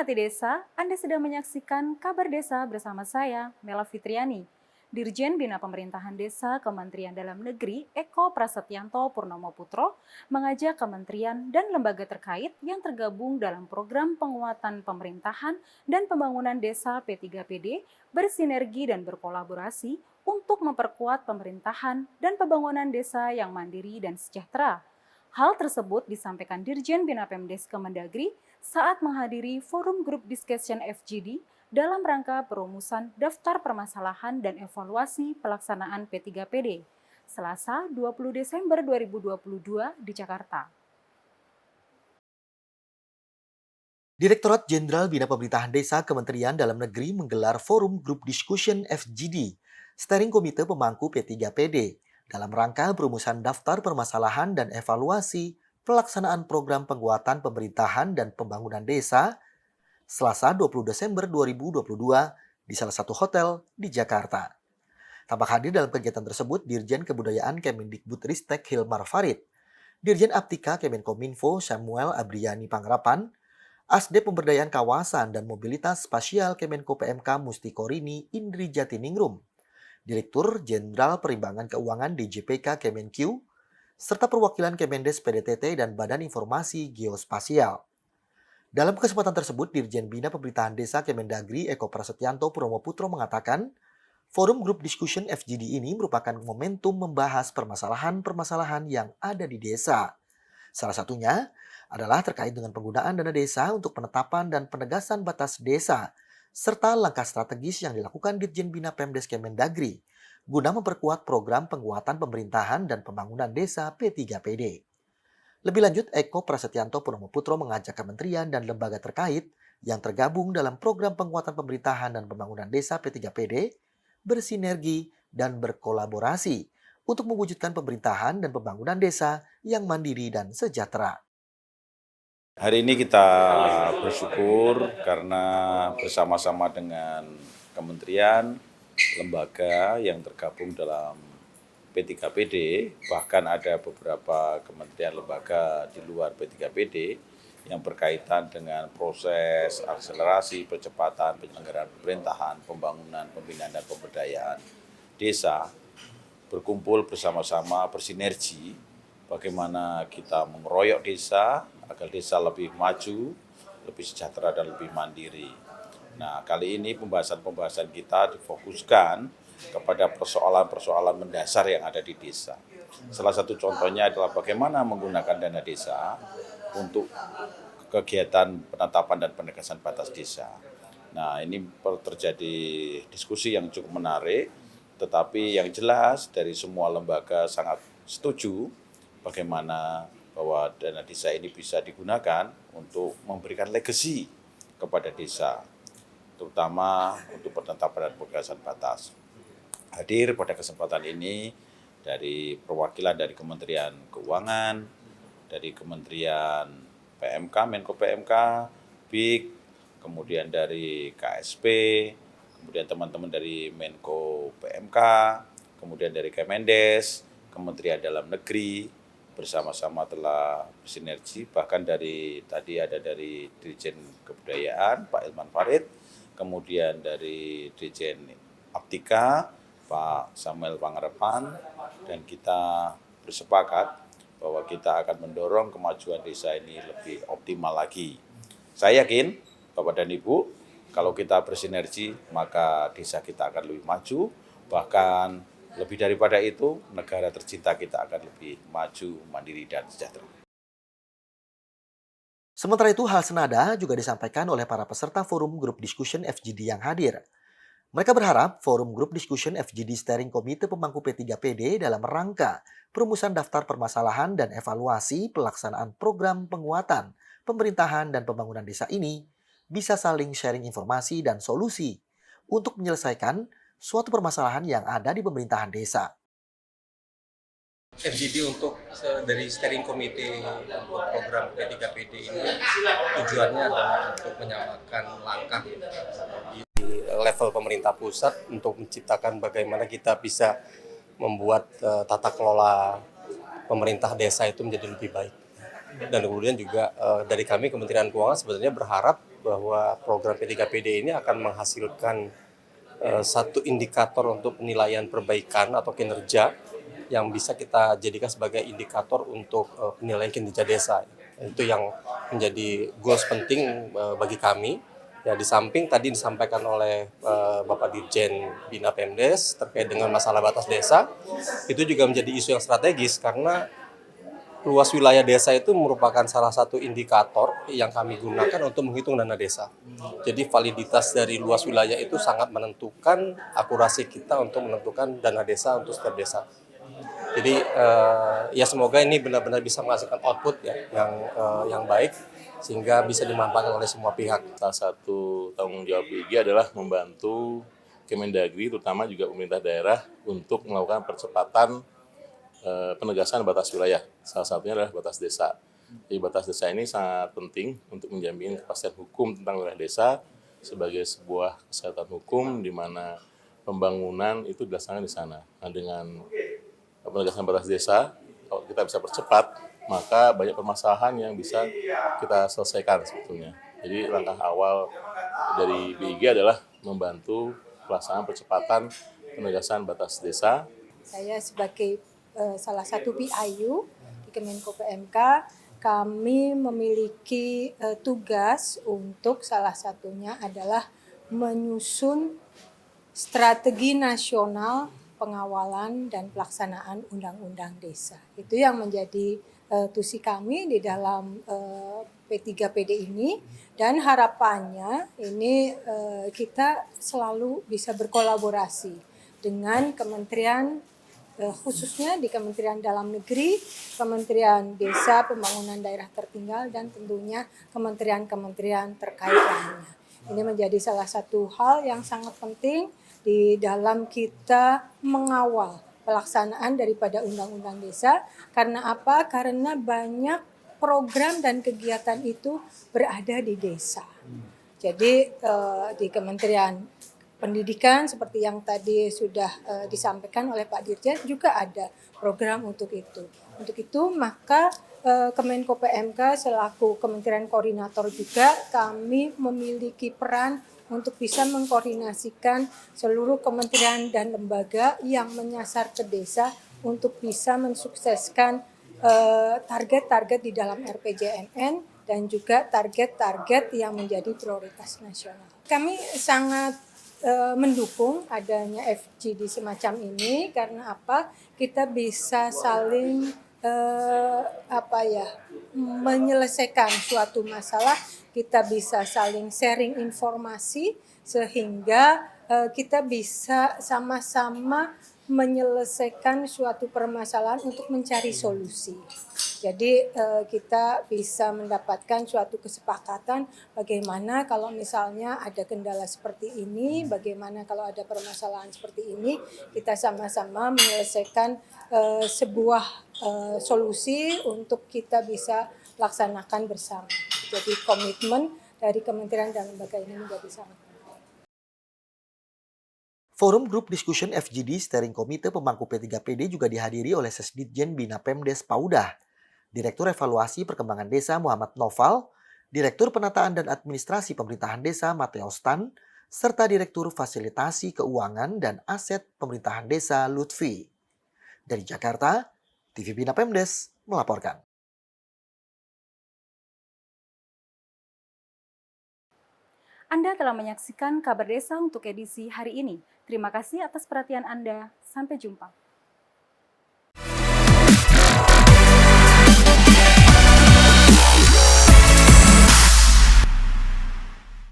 Pemerhati Desa, Anda sedang menyaksikan Kabar Desa bersama saya, Mela Fitriani. Dirjen Bina Pemerintahan Desa Kementerian Dalam Negeri Eko Prasetyanto Purnomo Putro mengajak kementerian dan lembaga terkait yang tergabung dalam program penguatan pemerintahan dan pembangunan desa P3PD bersinergi dan berkolaborasi untuk memperkuat pemerintahan dan pembangunan desa yang mandiri dan sejahtera. Hal tersebut disampaikan Dirjen Bina Pemdes Kemendagri saat menghadiri Forum Group Discussion FGD dalam rangka perumusan daftar permasalahan dan evaluasi pelaksanaan P3PD, Selasa 20 Desember 2022 di Jakarta. Direktorat Jenderal Bina Pemerintahan Desa Kementerian Dalam Negeri menggelar Forum Group Discussion FGD, Steering Komite Pemangku P3PD, dalam rangka perumusan daftar permasalahan dan evaluasi pelaksanaan program penguatan pemerintahan dan pembangunan desa Selasa 20 Desember 2022 di salah satu hotel di Jakarta. Tampak hadir dalam kegiatan tersebut Dirjen Kebudayaan Kemendikbudristek Hilmar Farid, Dirjen Aptika Kemenkominfo Samuel Abriani Pangrapan, Asdep Pemberdayaan Kawasan dan Mobilitas Spasial Kemenko PMK Mustikorini Indri Jatiningrum, Direktur Jenderal Perimbangan Keuangan DJPK Kemenq, serta perwakilan Kemendes PDTT dan Badan Informasi Geospasial. Dalam kesempatan tersebut, Dirjen Bina Pemerintahan Desa Kemendagri Eko Prasetyanto Purnomo Putro mengatakan, Forum Group Discussion FGD ini merupakan momentum membahas permasalahan-permasalahan yang ada di desa. Salah satunya adalah terkait dengan penggunaan dana desa untuk penetapan dan penegasan batas desa, serta langkah strategis yang dilakukan Ditjen Bina Pemdes Kemendagri guna memperkuat program penguatan pemerintahan dan pembangunan desa P3PD. Lebih lanjut, Eko Prasetyanto Purnomo Putro mengajak kementerian dan lembaga terkait yang tergabung dalam program penguatan pemerintahan dan pembangunan desa P3PD bersinergi dan berkolaborasi untuk mewujudkan pemerintahan dan pembangunan desa yang mandiri dan sejahtera. Hari ini kita bersyukur karena bersama-sama dengan kementerian, lembaga yang tergabung dalam P3PD, bahkan ada beberapa kementerian lembaga di luar P3PD yang berkaitan dengan proses akselerasi percepatan penyelenggaraan pemerintahan, pembangunan, pembinaan, dan pemberdayaan desa, berkumpul bersama-sama bersinergi bagaimana kita mengeroyok desa agar desa lebih maju, lebih sejahtera, dan lebih mandiri. Nah, kali ini pembahasan-pembahasan kita difokuskan kepada persoalan-persoalan mendasar yang ada di desa. Salah satu contohnya adalah bagaimana menggunakan dana desa untuk kegiatan penetapan dan penegasan batas desa. Nah, ini terjadi diskusi yang cukup menarik, tetapi yang jelas dari semua lembaga sangat setuju bagaimana bahwa dana desa ini bisa digunakan untuk memberikan legacy kepada desa, terutama untuk penetapan dan penegasan batas. Hadir pada kesempatan ini dari perwakilan dari Kementerian Keuangan, dari Kementerian PMK, Menko PMK, BIK, kemudian dari KSP, kemudian teman-teman dari Menko PMK, kemudian dari Kemendes, Kementerian Dalam Negeri, bersama-sama telah bersinergi, bahkan dari tadi ada dari Dirjen Kebudayaan Pak Hilmar Farid, kemudian dari Dirjen Aptika Pak Samuel Pangrapan, dan kita bersepakat bahwa kita akan mendorong kemajuan desa ini lebih optimal lagi. Saya yakin Bapak dan Ibu, kalau kita bersinergi maka desa kita akan lebih maju, bahkan lebih daripada itu, negara tercinta kita akan lebih maju, mandiri, dan sejahtera. Sementara itu, hal senada juga disampaikan oleh para peserta Forum Group Discussion FGD yang hadir. Mereka berharap Forum Group Discussion FGD Steering Komite Pemangku P3PD dalam rangka perumusan daftar permasalahan dan evaluasi pelaksanaan program penguatan pemerintahan dan pembangunan desa ini bisa saling sharing informasi dan solusi untuk menyelesaikan suatu permasalahan yang ada di pemerintahan desa. FGD dari steering committee untuk program P3PD ini tujuannya adalah untuk menyamakan langkah di level pemerintah pusat untuk menciptakan bagaimana kita bisa membuat tata kelola pemerintah desa itu menjadi lebih baik. Dan kemudian juga dari kami Kementerian Keuangan sebenarnya berharap bahwa program P3PD ini akan menghasilkan satu indikator untuk penilaian perbaikan atau kinerja yang bisa kita jadikan sebagai indikator untuk penilaian kinerja desa. Itu yang menjadi goals penting bagi kami. Ya, di samping tadi disampaikan oleh Bapak Dirjen Bina Pemdes terkait dengan masalah batas desa, itu juga menjadi isu yang strategis karena luas wilayah desa itu merupakan salah satu indikator yang kami gunakan untuk menghitung dana desa. Jadi validitas dari luas wilayah itu sangat menentukan akurasi kita untuk menentukan dana desa untuk setiap desa. Jadi ya semoga ini benar-benar bisa menghasilkan output ya yang baik sehingga bisa dimanfaatkan oleh semua pihak. Salah satu tanggung jawab BIG adalah membantu Kemendagri, terutama juga pemerintah daerah untuk melakukan percepatan penegasan batas wilayah. Salah satunya adalah batas desa. Jadi batas desa ini sangat penting untuk menjamin kepastian hukum tentang wilayah desa sebagai sebuah kesatuan hukum di mana pembangunan itu dilaksanakan di sana. Nah, dengan penegasan batas desa, kalau kita bisa percepat, maka banyak permasalahan yang bisa kita selesaikan sebetulnya. Jadi langkah awal dari BIG adalah membantu pelaksanaan percepatan penegasan batas desa. Saya sebagai salah satu PIU di Kemenko PMK, kami memiliki tugas untuk salah satunya adalah menyusun strategi nasional pengawalan dan pelaksanaan undang-undang desa. Itu yang menjadi tusi kami di dalam P3PD ini, dan harapannya ini kita selalu bisa berkolaborasi dengan kementerian, khususnya di Kementerian Dalam Negeri, Kementerian Desa, Pembangunan Daerah Tertinggal, dan tentunya kementerian-kementerian terkait lainnya. Ini menjadi salah satu hal yang sangat penting di dalam kita mengawal pelaksanaan daripada Undang-Undang Desa. Karena apa? Karena banyak program dan kegiatan itu berada di desa. Jadi di Kementerian Pendidikan seperti yang tadi sudah disampaikan oleh Pak Dirjen juga ada program untuk itu. Untuk itu maka Kemenko PMK selaku Kementerian Koordinator juga kami memiliki peran untuk bisa mengkoordinasikan seluruh kementerian dan lembaga yang menyasar ke desa untuk bisa mensukseskan target-target di dalam RPJMN dan juga target-target yang menjadi prioritas nasional. Kami sangat mendukung adanya FGD semacam ini karena apa? Kita bisa saling menyelesaikan suatu masalah, kita bisa saling sharing informasi sehingga kita bisa sama-sama menyelesaikan suatu permasalahan untuk mencari solusi. Jadi kita bisa mendapatkan suatu kesepakatan bagaimana kalau misalnya ada kendala seperti ini, bagaimana kalau ada permasalahan seperti ini, kita sama-sama menyelesaikan sebuah solusi untuk kita bisa laksanakan bersama. Jadi komitmen dari kementerian dan lembaga ini menjadi sangat penting. Forum Group Discussion FGD Steering Komite Pemangku P3PD juga dihadiri oleh Sesditjen Bina Pemdes Paudah, Direktur Evaluasi Perkembangan Desa Muhammad Noval, Direktur Penataan dan Administrasi Pemerintahan Desa Mateos Tan, serta Direktur Fasilitasi Keuangan dan Aset Pemerintahan Desa Lutfi. Dari Jakarta, TV Bina Pemdes melaporkan. Anda telah menyaksikan kabar desa untuk edisi hari ini. Terima kasih atas perhatian Anda. Sampai jumpa.